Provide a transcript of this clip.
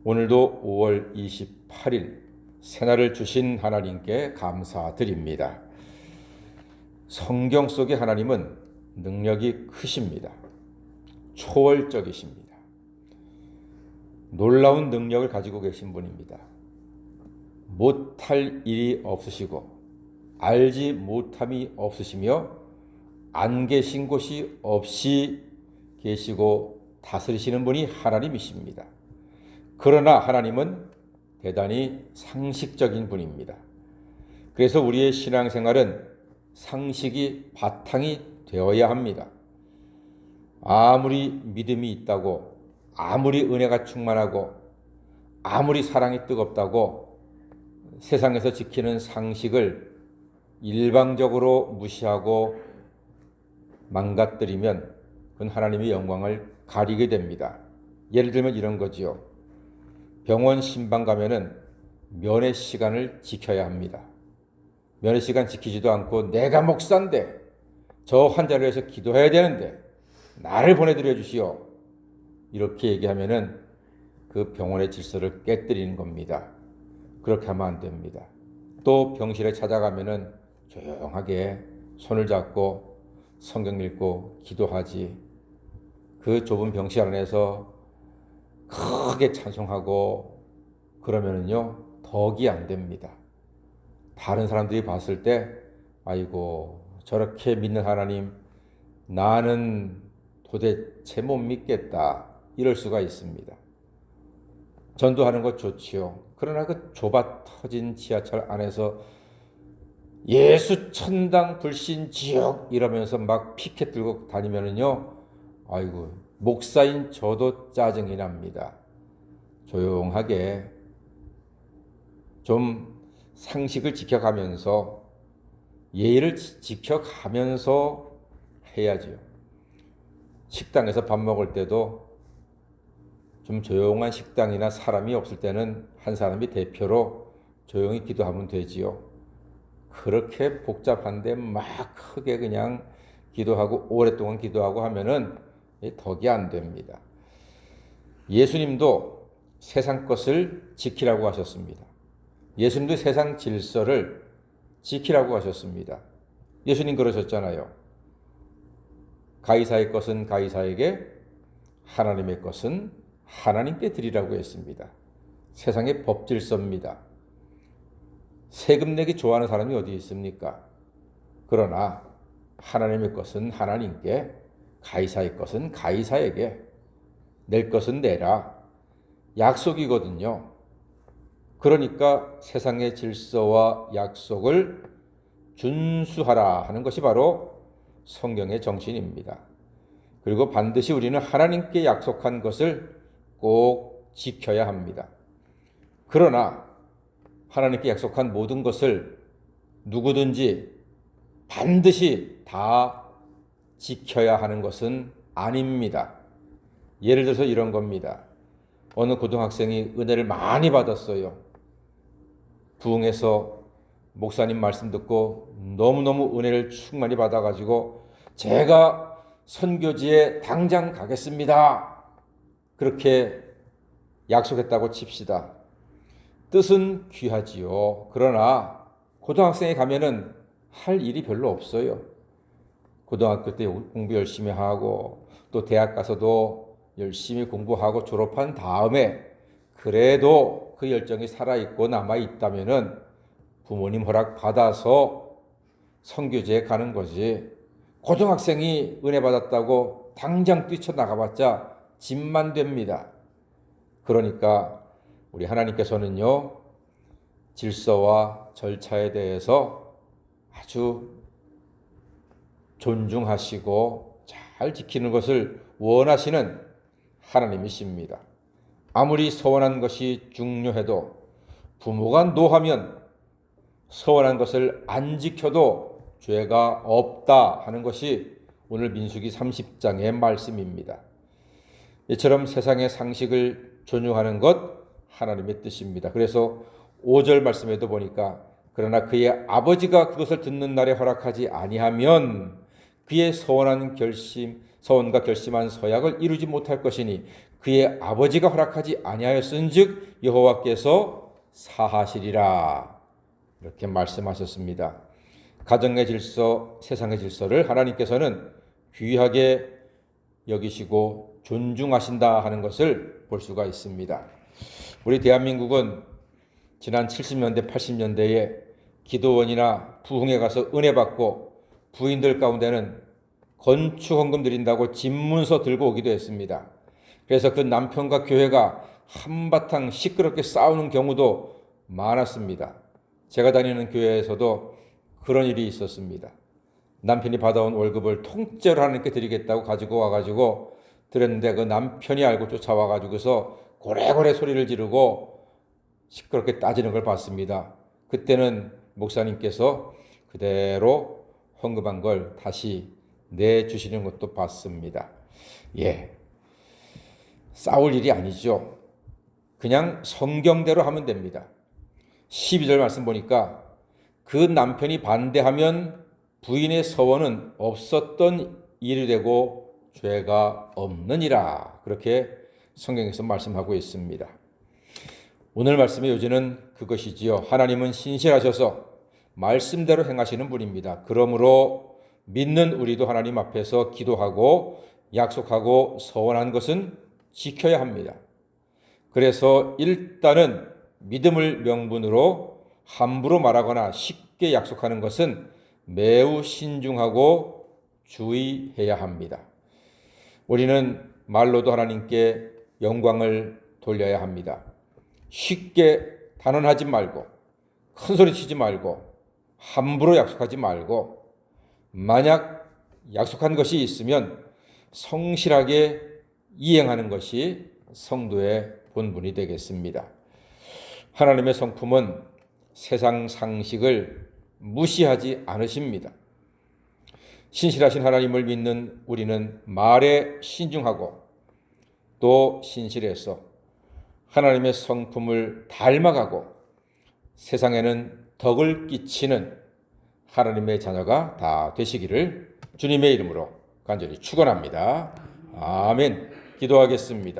오늘도 5월 28일 새날을 주신 하나님께 감사드립니다. 성경 속의 하나님은 능력이 크십니다. 초월적이십니다. 놀라운 능력을 가지고 계신 분입니다. 못할 일이 없으시고 알지 못함이 없으시며 안 계신 곳이 없이 계시고 다스리시는 분이 하나님이십니다. 그러나 하나님은 대단히 상식적인 분입니다. 그래서 우리의 신앙생활은 상식이 바탕이 되어야 합니다. 아무리 믿음이 있다고, 아무리 은혜가 충만하고, 아무리 사랑이 뜨겁다고 세상에서 지키는 상식을 일방적으로 무시하고 망가뜨리면 그건 하나님의 영광을 가리게 됩니다. 예를 들면 이런 거지요. 병원 신방 가면은 면회 시간을 지켜야 합니다. 면회 시간 지키지도 않고 내가 목사인데 저 환자를 위해서 기도해야 되는데 나를 보내드려 주시오. 이렇게 얘기하면은 그 병원의 질서를 깨뜨리는 겁니다. 그렇게 하면 안 됩니다. 또 병실에 찾아가면은 조용하게 손을 잡고 성경 읽고 기도하지. 그 좁은 병실 안에서 크게 찬송하고 그러면은요 덕이 안 됩니다. 다른 사람들이 봤을 때 아이고 저렇게 믿는 하나님 나는 도대체 못 믿겠다 이럴 수가 있습니다. 전도하는 것 좋지요. 그러나 그 좁아 터진 지하철 안에서 예수 천당 불신 지옥 이러면서 막 피켓 들고 다니면은요 아이고 목사인 저도 짜증이 납니다. 조용하게 좀 상식을 지켜가면서 예의를 지켜가면서 해야지요. 식당에서 밥 먹을 때도 좀 조용한 식당이나 사람이 없을 때는 한 사람이 대표로 조용히 기도하면 되지요. 그렇게 복잡한데 막 크게 그냥 기도하고 오랫동안 기도하고 하면은 덕이 안 됩니다. 예수님도 세상 것을 지키라고 하셨습니다. 예수님도 세상 질서를 지키라고 하셨습니다. 예수님 그러셨잖아요. 가이사의 것은 가이사에게, 하나님의 것은 하나님께 드리라고 했습니다. 세상의 법 질서입니다. 세금 내기 좋아하는 사람이 어디 있습니까? 그러나 하나님의 것은 하나님께, 가이사의 것은 가이사에게, 낼 것은 내라. 약속이거든요. 그러니까 세상의 질서와 약속을 준수하라 하는 것이 바로 성경의 정신입니다. 그리고 반드시 우리는 하나님께 약속한 것을 꼭 지켜야 합니다. 그러나 하나님께 약속한 모든 것을 누구든지 반드시 다 지켜야 하는 것은 아닙니다. 예를 들어서 이런 겁니다. 어느 고등학생이 은혜를 많이 받았어요. 부흥해서 목사님 말씀 듣고 너무너무 은혜를 충만히 받아가지고 제가 선교지에 당장 가겠습니다. 그렇게 약속했다고 칩시다. 뜻은 귀하지요. 그러나 고등학생이 가면은 할 일이 별로 없어요. 고등학교 때 공부 열심히 하고 또 대학 가서도 열심히 공부하고 졸업한 다음에 그래도 그 열정이 살아있고 남아있다면은 부모님 허락 받아서 선교지에 가는 거지. 고등학생이 은혜 받았다고 당장 뛰쳐나가봤자 짐만 됩니다. 그러니까 우리 하나님께서는요 질서와 절차에 대해서 아주 존중하시고 잘 지키는 것을 원하시는 하나님이십니다. 아무리 서원한 것이 중요해도 부모가 노하면 서원한 것을 안 지켜도 죄가 없다 하는 것이 오늘 민수기 30장의 말씀입니다. 이처럼 세상의 상식을 존중하는 것 하나님의 뜻입니다. 그래서 5절 말씀에도 보니까 그러나 그의 아버지가 그것을 듣는 날에 허락하지 아니하면 그의 서원과 결심한 서약을 이루지 못할 것이니 그의 아버지가 허락하지 아니하였은즉 여호와께서 사하시리라. 이렇게 말씀하셨습니다. 가정의 질서, 세상의 질서를 하나님께서는 귀하게 여기시고 존중하신다 하는 것을 볼 수가 있습니다. 우리 대한민국은 지난 70년대, 80년대에 기도원이나 부흥회 가서 은혜 받고 부인들 가운데는 건축 헌금 드린다고 집문서 들고 오기도 했습니다. 그래서 그 남편과 교회가 한바탕 시끄럽게 싸우는 경우도 많았습니다. 제가 다니는 교회에서도 그런 일이 있었습니다. 남편이 받아온 월급을 통째로 하나님께 드리겠다고 가지고 와가지고 드렸는데 그 남편이 알고 쫓아와가지고서 고래고래 소리를 지르고 시끄럽게 따지는 걸 봤습니다. 그때는 목사님께서 그대로 헌금한 걸 다시 내주시는 것도 봤습니다. 싸울 일이 아니죠. 그냥 성경대로 하면 됩니다. 12절 말씀 보니까 그 남편이 반대하면 부인의 서원은 없었던 일이 되고 죄가 없느니라. 그렇게 성경에서 말씀하고 있습니다. 오늘 말씀의 요지는 그것이지요. 하나님은 신실하셔서 말씀대로 행하시는 분입니다. 그러므로 믿는 우리도 하나님 앞에서 기도하고 약속하고 서원한 것은 지켜야 합니다. 그래서 일단은 믿음을 명분으로 함부로 말하거나 쉽게 약속하는 것은 매우 신중하고 주의해야 합니다. 우리는 말로도 하나님께 영광을 돌려야 합니다. 쉽게 단언하지 말고 큰 소리 치지 말고 함부로 약속하지 말고 만약 약속한 것이 있으면 성실하게 이행하는 것이 성도의 본분이 되겠습니다. 하나님의 성품은 세상 상식을 무시하지 않으십니다. 신실하신 하나님을 믿는 우리는 말에 신중하고 또 신실해서 하나님의 성품을 닮아가고 세상에는 덕을 끼치는 하나님의 자녀가 다 되시기를 주님의 이름으로 간절히 축원합니다. 아멘. 기도하겠습니다.